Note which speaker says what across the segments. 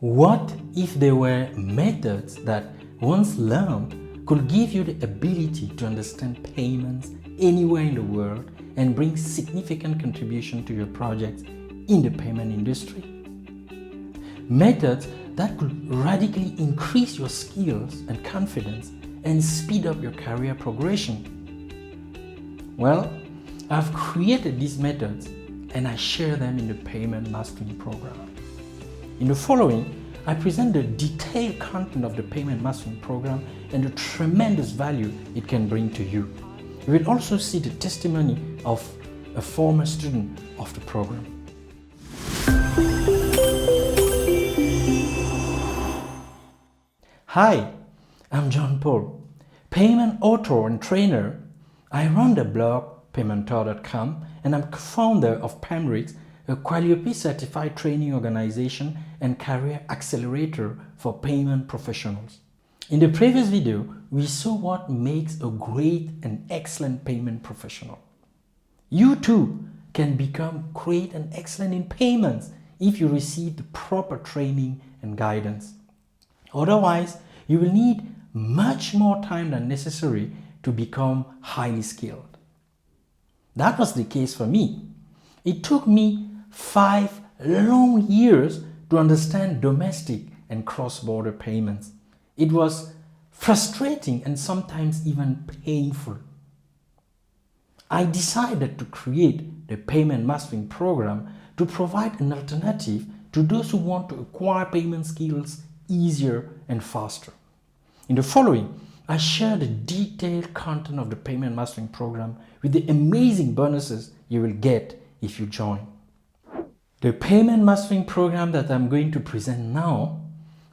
Speaker 1: What if there were methods that, once learned, could give you the ability to understand payments anywhere in the world and bring significant contribution to your projects in the payment industry? Methods that could radically increase your skills and confidence and speed up your career progression. Well, I've created these methods and I share them in the Payment Mastering Program. In the following, I present the detailed content of the Payment Mastering Program and the tremendous value it can bring to you. You will also see the testimony of a former student of the program. Hi, I'm John Paul, payment author and trainer. I run the blog paymentor.com and I'm co-founder of PAMRIX, a Qualiopi certified training organization and career accelerator for payment professionals. In the previous video, we saw what makes a great and excellent payment professional. You too can become great and excellent in payments if you receive the proper training and guidance. Otherwise, you will need much more time than necessary to become highly skilled. That was the case for me. It took me 5 long years to understand domestic and cross-border payments. It was frustrating and sometimes even painful. I decided to create the Payment Mastering Program to provide an alternative to those who want to acquire payment skills easier and faster. In the following, I share the detailed content of the Payment Mastering Program with the amazing bonuses you will get if you join. The Payment Mastering Program that I'm going to present now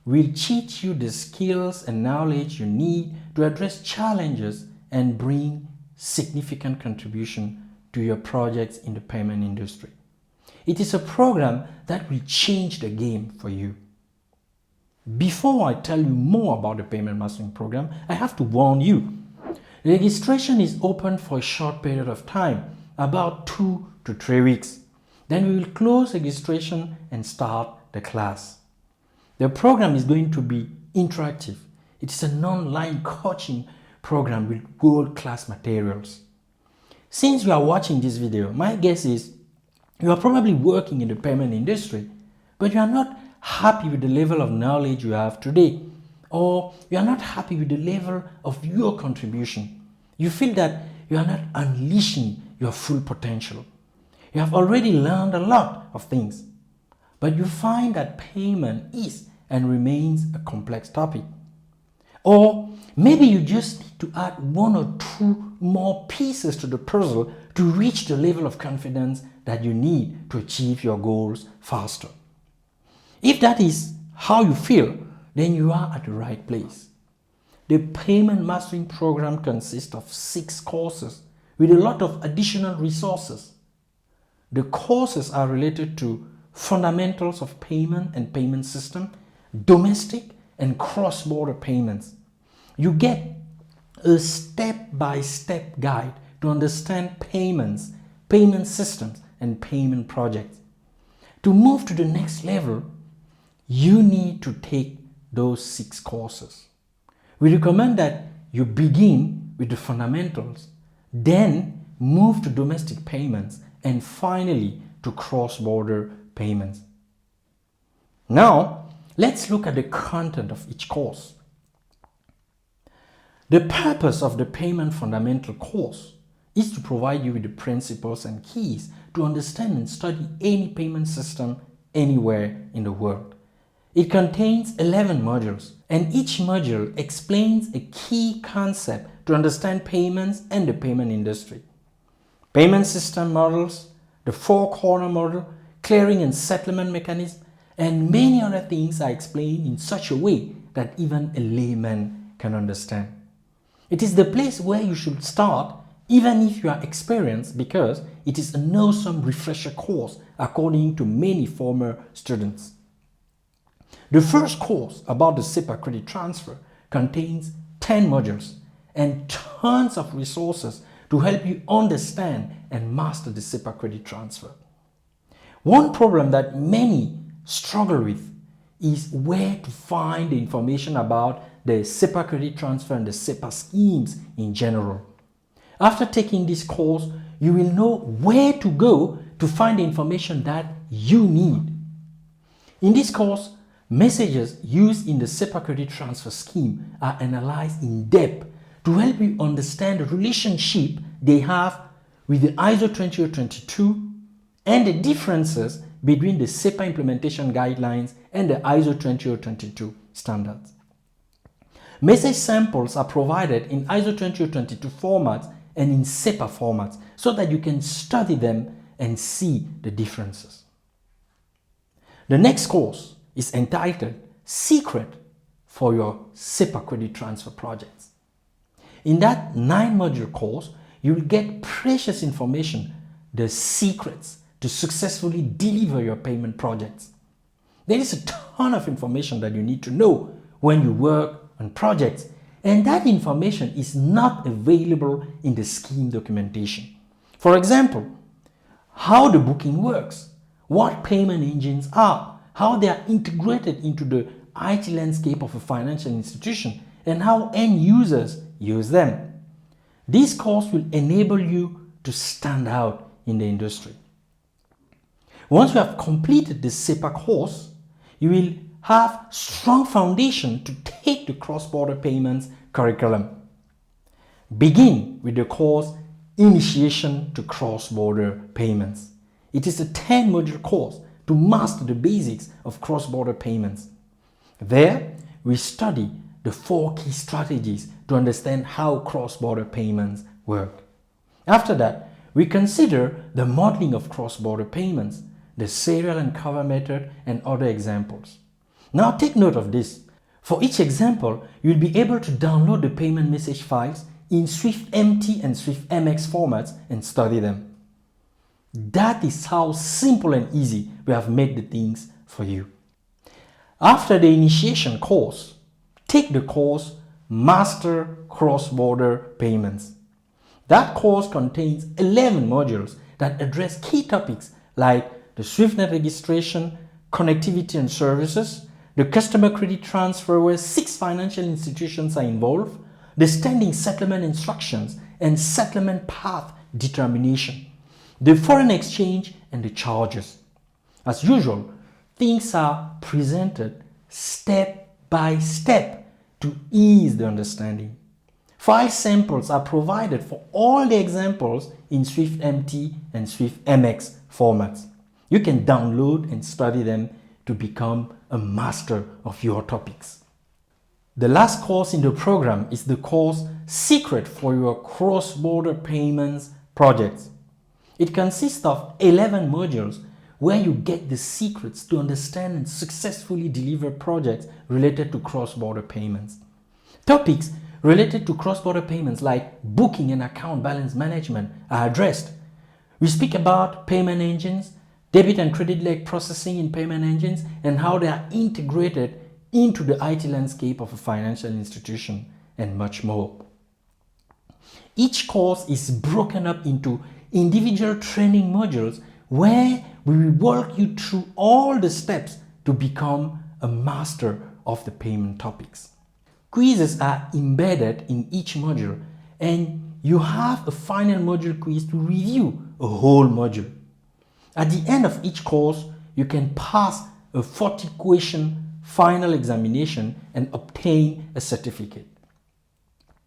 Speaker 1: will teach you the skills and knowledge you need to address challenges and bring significant contribution to your projects in the payment industry. It is a program that will change the game for you. Before I tell you more about the Payment Mastering Program, I have to warn you. Registration is open for a short period of time, about 2 to 3 weeks. Then we will close registration and start the class. The program is going to be interactive. It is an online coaching program with world-class materials. Since you are watching this video, my guess is you are probably working in the payment industry, but you are not happy with the level of knowledge you have today, or you are not happy with the level of your contribution. You feel that you are not unleashing your full potential. You have already learned a lot of things, but you find that payment is and remains a complex topic. Or maybe you just need to add 1 or 2 more pieces to the puzzle to reach the level of confidence that you need to achieve your goals faster. If that is how you feel, then you are at the right place. The Payment Mastering Program consists of 6 courses with a lot of additional resources. The courses are related to fundamentals of payment and payment system, domestic and cross-border payments. You get a step-by-step guide to understand payments, payment systems, and payment projects. To move to the next level, you need to take those 6 courses. We recommend that you begin with the fundamentals, then move to domestic payments, and finally to cross-border payments. Now, let's look at the content of each course. The purpose of the Payment Fundamental course is to provide you with the principles and keys to understand and study any payment system anywhere in the world. It contains 11 modules, and each module explains a key concept to understand payments and the payment industry. Payment system models, the 4-corner model, clearing and settlement mechanism, and many other things are explained in such a way that even a layman can understand. It is the place where you should start even if you are experienced, because it is an awesome refresher course according to many former students. The first course about the SEPA credit transfer contains 10 modules and tons of resources to help you understand and master the SEPA credit transfer. One problem that many struggle with is where to find the information about the SEPA credit transfer and the SEPA schemes in general. After taking this course, you will know where to go to find the information that you need. In this course, messages used in the SEPA credit transfer scheme are analyzed in depth to help you understand the relationship they have with the ISO 20022 and the differences between the SEPA implementation guidelines and the ISO 20022 standards. Message samples are provided in ISO 20022 formats and in SEPA formats so that you can study them and see the differences. The next course is entitled Secret for Your SEPA Credit Transfer Projects. In that 9-module course, you will get precious information, the secrets to successfully deliver your payment projects. There is a ton of information that you need to know when you work on projects, and that information is not available in the scheme documentation. For example, how the booking works, what payment engines are, how they are integrated into the IT landscape of a financial institution, and how end users use them. This course will enable you to stand out in the industry. Once you have completed the SEPA course, you will have strong foundation to take the cross-border payments curriculum. Begin with the course Initiation to Cross-Border Payments. It is a 10-module course to master the basics of cross-border payments. There, we study the 4 key strategies to understand how cross-border payments work. After that, we consider the modeling of cross-border payments, the serial and cover method, and other examples. Now take note of this. For each example, you'll be able to download the payment message files in SwiftMT and SwiftMX formats and study them. That is how simple and easy we have made the things for you. After the initiation course, take the course Master Cross-Border Payments. That course contains 11 modules that address key topics like the SwiftNet registration, connectivity and services, the customer credit transfer where 6 financial institutions are involved, the standing settlement instructions and settlement path determination, the foreign exchange and the charges. As usual, things are presented step by step to ease the understanding. File samples are provided for all the examples in SwiftMT and SwiftMX formats. You can download and study them to become a master of your topics. The last course in the program is the course Secret for Your Cross-Border Payments Projects. It consists of 11 modules where you get the secrets to understand and successfully deliver projects related to cross-border payments. Topics related to cross-border payments like booking and account balance management are addressed. We speak about payment engines, debit and credit leg processing in payment engines, and how they are integrated into the IT landscape of a financial institution, and much more. Each course is broken up into individual training modules where we will walk you through all the steps to become a master of the payment topics. Quizzes are embedded in each module, and you have a final module quiz to review a whole module. At the end of each course, you can pass a 40-question final examination and obtain a certificate.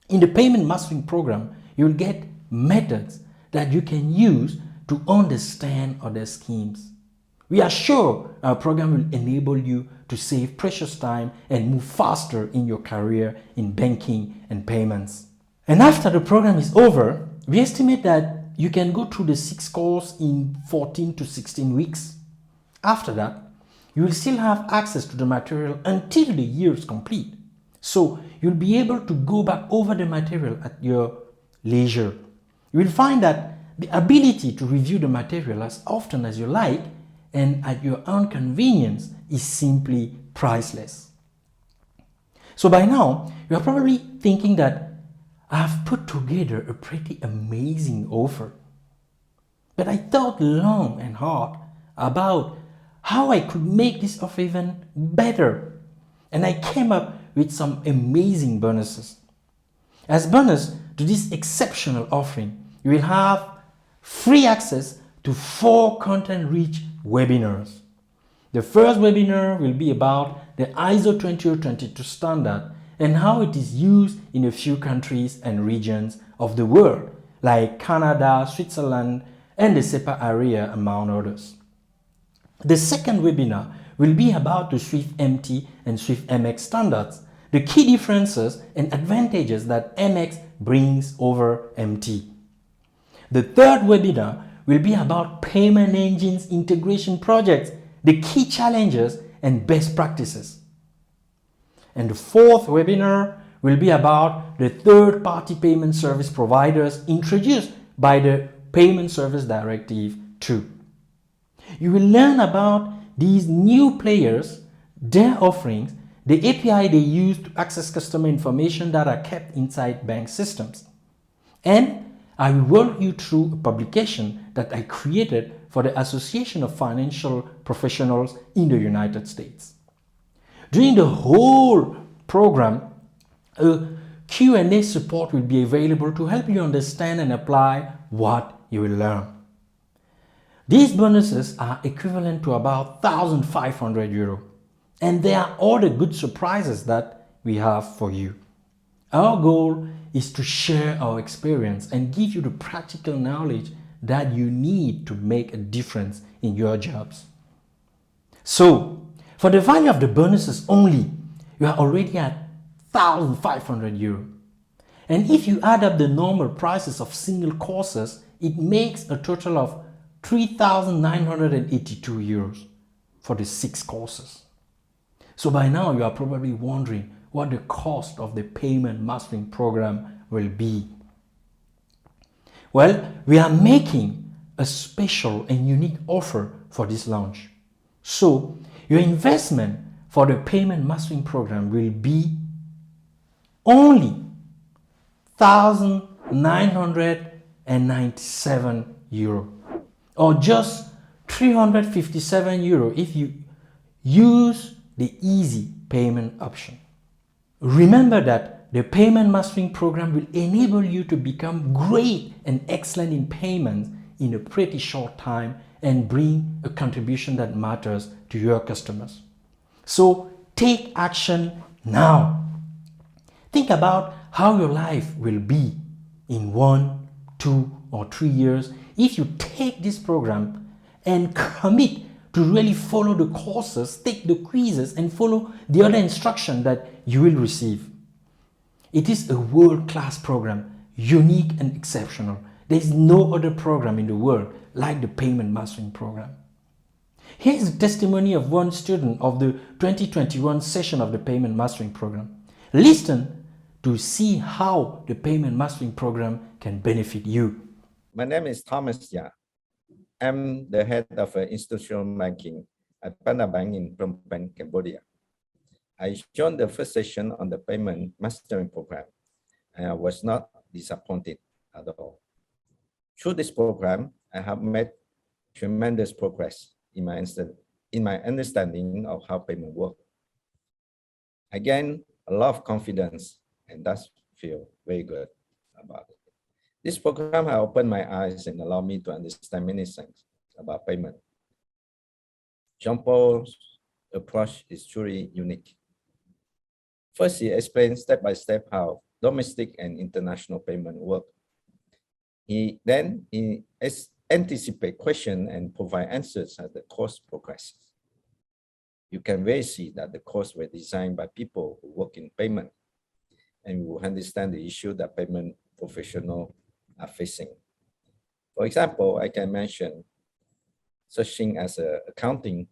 Speaker 1: In the payment mastering program, you'll get methods that you can use to understand other schemes. We are sure our program will enable you to save precious time and move faster in your career in banking and payments. And after the program is over, we estimate that you can go through the 6 courses in 14 to 16 weeks. After that, you will still have access to the material until the year is complete. So you'll be able to go back over the material at your leisure. You will find that the ability to review the material as often as you like and at your own convenience is simply priceless. So by now, you are probably thinking that I've put together a pretty amazing offer. But I thought long and hard about how I could make this offer even better. And I came up with some amazing bonuses. As bonus to this exceptional offering, you will have free access to 4 content-rich webinars. The first webinar will be about the ISO 20022 standard and how it is used in a few countries and regions of the world, like Canada, Switzerland, and the SEPA area, among others. The second webinar will be about the Swift MT and Swift MX standards, the key differences and advantages that MX brings over MT. The third webinar will be about payment engines integration projects, the key challenges and best practices. And the fourth webinar will be about the third-party payment service providers introduced by the Payment Service Directive 2. You will learn about these new players, their offerings, the API they use to access customer information that are kept inside bank systems. And I will walk you through a publication that I created for the Association of Financial Professionals in the United States. During the whole program, a Q&A support will be available to help you understand and apply what you will learn. These bonuses are equivalent to about 1,500 euro, and they are all the good surprises that we have for you. Our goal is to share our experience and give you the practical knowledge that you need to make a difference in your jobs. So, for the value of the bonuses only, you are already at 1,500 euro. And if you add up the normal prices of single courses, it makes a total of 3,982 euros for the 6 courses. So by now you are probably wondering what the cost of the payment mastering program will be. Well, we are making a special and unique offer for this launch. So your investment for the payment mastering program will be only 1,997 euro, or just 357 euro if you use the easy payment option. Remember that the payment mastering program will enable you to become great and excellent in payments in a pretty short time and bring a contribution that matters to your customers. So take action now. Think about how your life will be in 1, 2, or 3 years if you take this program and commit to really follow the courses, take the quizzes, and follow the other instruction that you will receive. It is a world-class program, unique and exceptional. There is no other program in the world like the Payment Mastering Program. Here's a testimony of one student of the 2021 session of the Payment Mastering Program. Listen to see how the Payment Mastering Program can benefit you.
Speaker 2: My name is Thomas Ya. I'm the head of institutional banking at Panda Bank in Phnom Penh, Cambodia. I joined the first session on the Payment Mastering Program, and I was not disappointed at all. Through this program, I have made tremendous progress in my understanding of how payment works. I gained a lot of confidence, and that feel very good about it. This program has opened my eyes and allowed me to understand many things about payment. Jean-Paul's approach is truly unique. First, he explains step by step how domestic and international payment work. He anticipates questions and provide answers as the course progresses. You can really see that the course were designed by people who work in payment and will understand the issue that payment professionals are facing. For example, I can mention such things as accounting,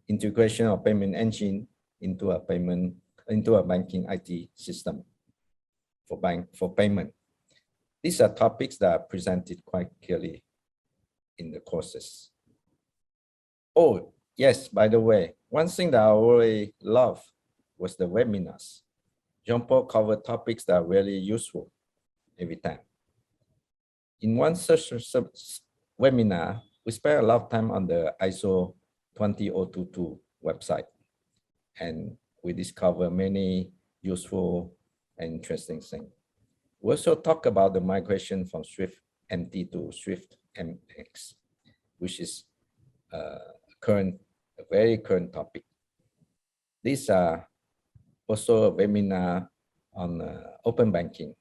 Speaker 2: integration of payment engine into a banking IT system for payment. These are topics that are presented quite clearly in the courses. Oh, yes, by the way, one thing that I really love was the webinars. Jean-Paul covered topics that are really useful every time. In one such webinar, we spent a lot of time on the ISO 20022 website. And we discover many useful and interesting things. We also talk about the migration from Swift MT to Swift MX, which is a very current topic. These are also a webinar on open banking.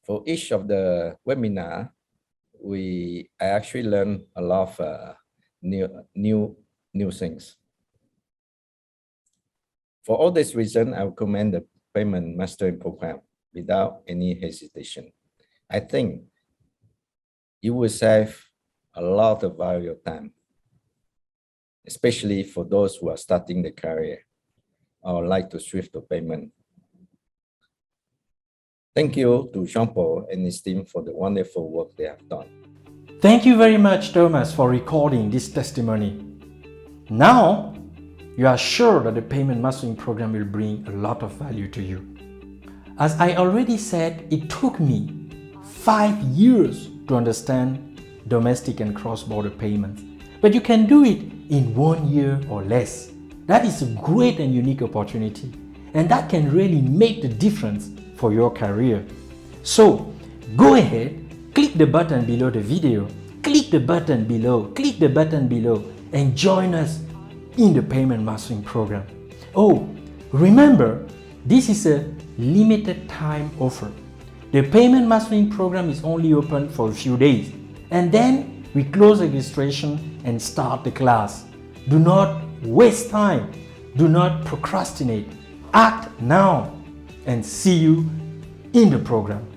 Speaker 2: For each of the webinar, I actually learned a lot of new things. For all this reason, I recommend the Payment Mastering Program without any hesitation. I think you will save a lot of valuable time, especially for those who are starting their career or like to switch to payment. Thank you to Jean-Paul and his team for the wonderful work they have done.
Speaker 1: Thank you very much, Thomas, for recording this testimony. Now, you are sure that the Payment Mastering Program will bring a lot of value to you. As I already said, it took me 5 years to understand domestic and cross-border payments, but you can do it in 1 year or less. That is a great and unique opportunity, and that can really make the difference for your career. So go ahead, click the button below the video, click the button below, and join us in the Payment Mastering Program. Oh, remember, this is a limited time offer. The Payment Mastering Program is only open for a few days, and then we close registration and start the class. Do not waste time. Do not procrastinate. Act now, and see you in the program.